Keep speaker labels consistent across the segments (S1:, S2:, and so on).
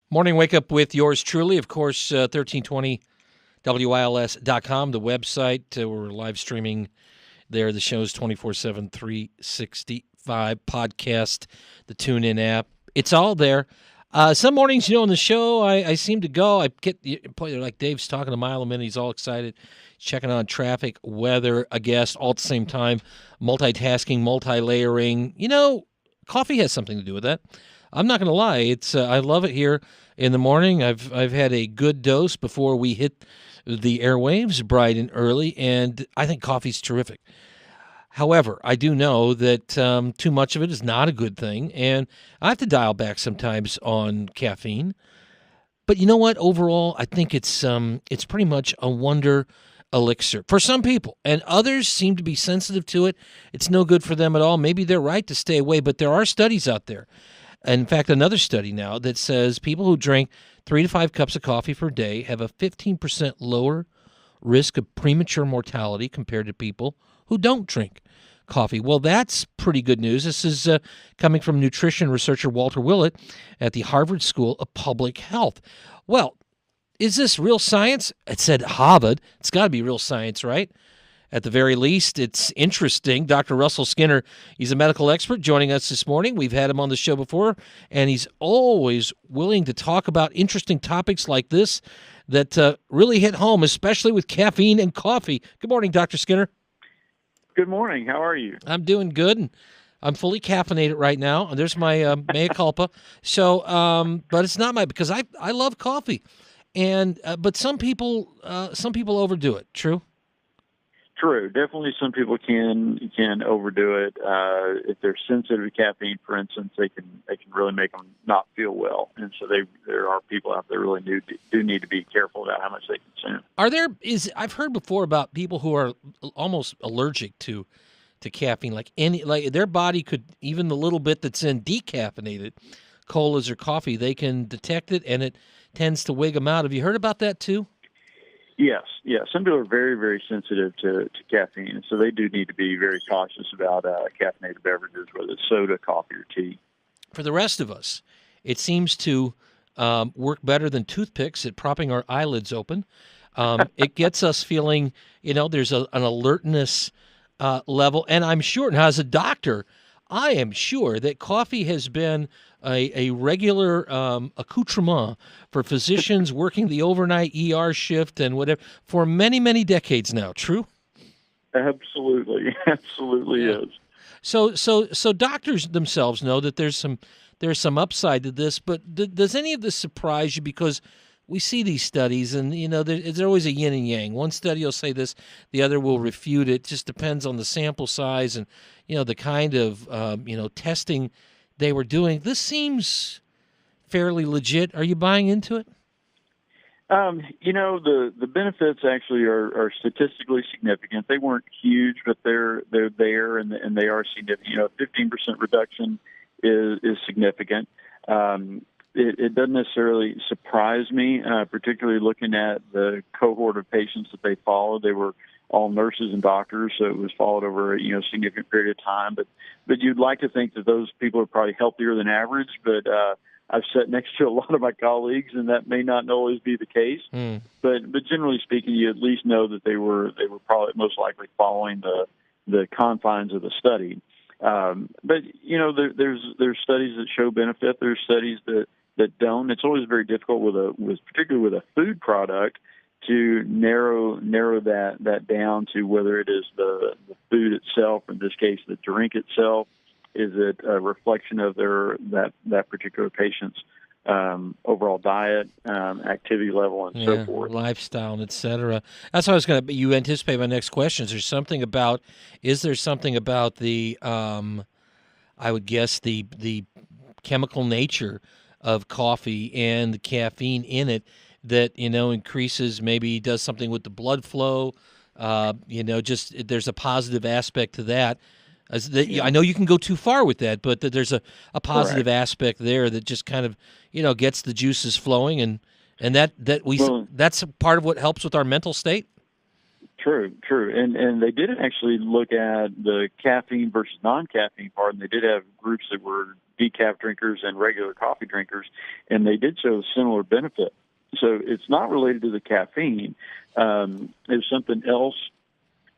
S1: Morning wake up with yours truly, of course, 1320WILS.com, the website. We're live streaming there. The show's 24/7, 365 podcast, the TuneIn app. It's all there. Some mornings, on the show, I seem to go. I get like Dave's talking a mile a minute. He's all excited, checking on traffic, weather, a guest, all at the same time, multitasking, multi-layering. Coffee has something to do with that. I'm not going to lie. It's I love it here in the morning. I've had a good dose before we hit the airwaves bright and early, and I think coffee's terrific. However, I do know that too much of it is not a good thing, and I have to dial back sometimes on caffeine. But you know what? Overall, I think it's pretty much a wonder elixir for some people, and others seem to be sensitive to it. It's no good for them at all. Maybe they're right to stay away, but there are studies out there. In fact, another study now that says people who drink 3 to 5 cups of coffee per day have a 15% lower risk of premature mortality compared to people who don't drink coffee. Well, that's pretty good news. This is coming from nutrition researcher Walter Willett at the Harvard School of Public Health. Well, is this real science? It said Harvard. It's got to be real science, right? At the very least, it's interesting. Dr. Russell Skinner, he's a medical expert joining us this morning. We've had him on the show before, and he's always willing to talk about interesting topics like this that really hit home, especially with caffeine and coffee. Good morning, Dr. Skinner.
S2: Good morning. How are you?
S1: I'm doing good, and I'm fully caffeinated right now. There's my mea culpa. So, but it's not because I love coffee, and but some people overdo it. True.
S2: True. Definitely some people can overdo it. If they're sensitive to caffeine, for instance, they can really make them not feel well. And so there are people out there really do need to be careful about how much they consume.
S1: I've heard before about people who are almost allergic to caffeine, like their body could, even the little bit that's in decaffeinated colas or coffee, they can detect it and it tends to wig them out. Have you heard about that too?
S2: Yes. Some people are very, very sensitive to caffeine, and so they do need to be very cautious about caffeinated beverages, whether it's soda, coffee, or tea.
S1: For the rest of us, it seems to work better than toothpicks at propping our eyelids open. It gets us feeling, there's an alertness level, and I'm sure, now as a doctor, I am sure that coffee has been a regular accoutrement for physicians working the overnight ER shift and whatever for many, many decades now. True?
S2: Absolutely is.
S1: So doctors themselves know that there's some upside to this, but does any of this surprise you? Because we see these studies, and there's always a yin and yang. One study will say this, the other will refute it. It just depends on the sample size and the kind of testing they were doing. This seems fairly legit. Are you buying into it?
S2: The benefits actually are statistically significant. They weren't huge, but they're there, and they are significant. 15% reduction is significant. It doesn't necessarily surprise me, particularly looking at the cohort of patients that they followed. They were all nurses and doctors, so it was followed over a significant period of time. But you'd like to think that those people are probably healthier than average. But I've sat next to a lot of my colleagues, and that may not always be the case. But generally speaking, you at least know that they were probably most likely following the confines of the study. But there's studies that show benefit. There's studies that don't. It's always very difficult particularly with a food product to narrow that down to whether it is the food itself, in this case the drink itself. Is it a reflection of that particular patient's overall diet, activity level, and so forth,
S1: lifestyle, and et cetera? That's what I was going to. You anticipate my next question. Is there something about the I would guess the chemical nature of coffee and the caffeine in it that increases, maybe does something with the blood flow? Just there's a positive aspect to that. I know you can go too far with that, but there's a positive aspect there that just kind of gets the juices flowing, and that's a part of what helps with our mental state.
S2: True, and they didn't actually look at the caffeine versus non-caffeine part, and they did have groups that were decaf drinkers and regular coffee drinkers, and they did show similar benefit. So it's not related to the caffeine. There's something else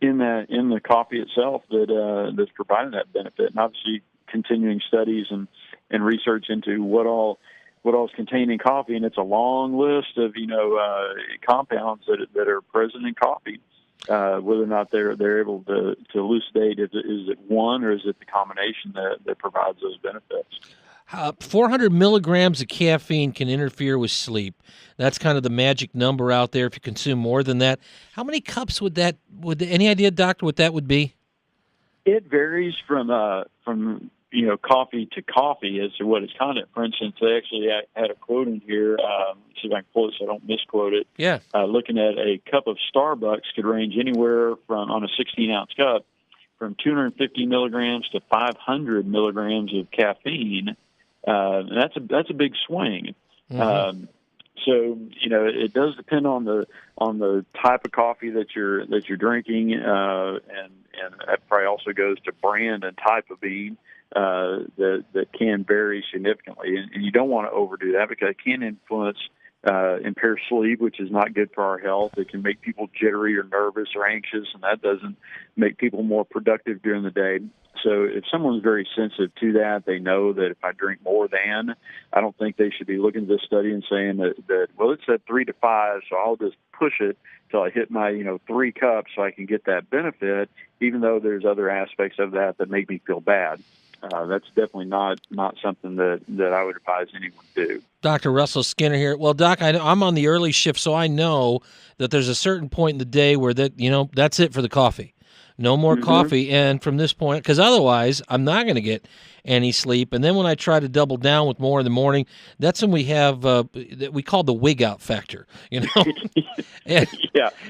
S2: in the coffee itself that's providing that benefit, and obviously continuing studies and research into what all is contained in coffee, and it's a long list of compounds that are present in coffee. Whether or not they're able to elucidate, is it one or is it the combination that provides those benefits?
S1: 400 milligrams of caffeine can interfere with sleep. That's kind of the magic number out there. If you consume more than that, how many cups would any idea, doctor, what that would be?
S2: It varies from coffee to coffee as to what its content. For instance, they actually had a quote in here. See if I can pull it so I don't misquote it.
S1: Yeah.
S2: Looking at a cup of Starbucks could range anywhere from, on a 16-ounce cup, from 250 milligrams to 500 milligrams of caffeine. And that's a big swing.
S1: Mm-hmm.
S2: So it does depend on the type of coffee that you're drinking, and that probably also goes to brand and type of bean. That can vary significantly, and you don't want to overdo that because it can impair sleep, which is not good for our health. It can make people jittery or nervous or anxious, and that doesn't make people more productive during the day. So if someone's very sensitive to that, they know that if I drink more than, I don't think they should be looking at this study and saying that well, it said 3 to 5, so I'll just push it till I hit my 3 cups so I can get that benefit, even though there's other aspects of that make me feel bad. That's definitely not something that I would advise anyone do.
S1: Dr. Russell Skinner here. Well, Doc, I'm on the early shift, so I know that there's a certain point in the day where that's it for the coffee. No more coffee, and from this point, because otherwise I'm not going to get any sleep. And then when I try to double down with more in the morning, that's when we have we call the wig out factor.
S2: Yeah,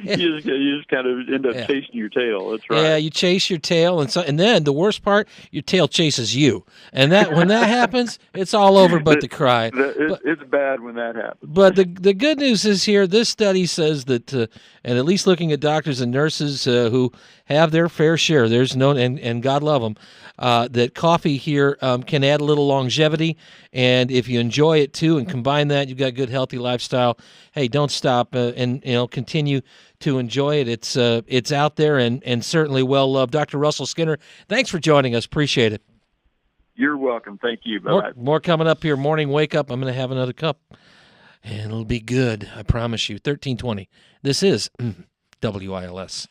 S2: you just kind of end up chasing your tail. That's right.
S1: Yeah, you chase your tail, and then the worst part, your tail chases you. And when that happens, it's all over but the cry.
S2: It's bad when that happens.
S1: But the good news is here, this study says that, and at least looking at doctors and nurses who have their fair share, there's no, and God love them, that coffee here can add a little longevity, and if you enjoy it too and combine that, you've got a good, healthy lifestyle. Hey, don't stop and continue to enjoy it. It's out there and certainly well loved. Dr. Russell Skinner, thanks for joining us. Appreciate it.
S2: You're welcome. Thank you. Bye-bye.
S1: More coming up here. Morning wake up. I'm going to have another cup, and it'll be good. I promise you. 1320. This is WILS.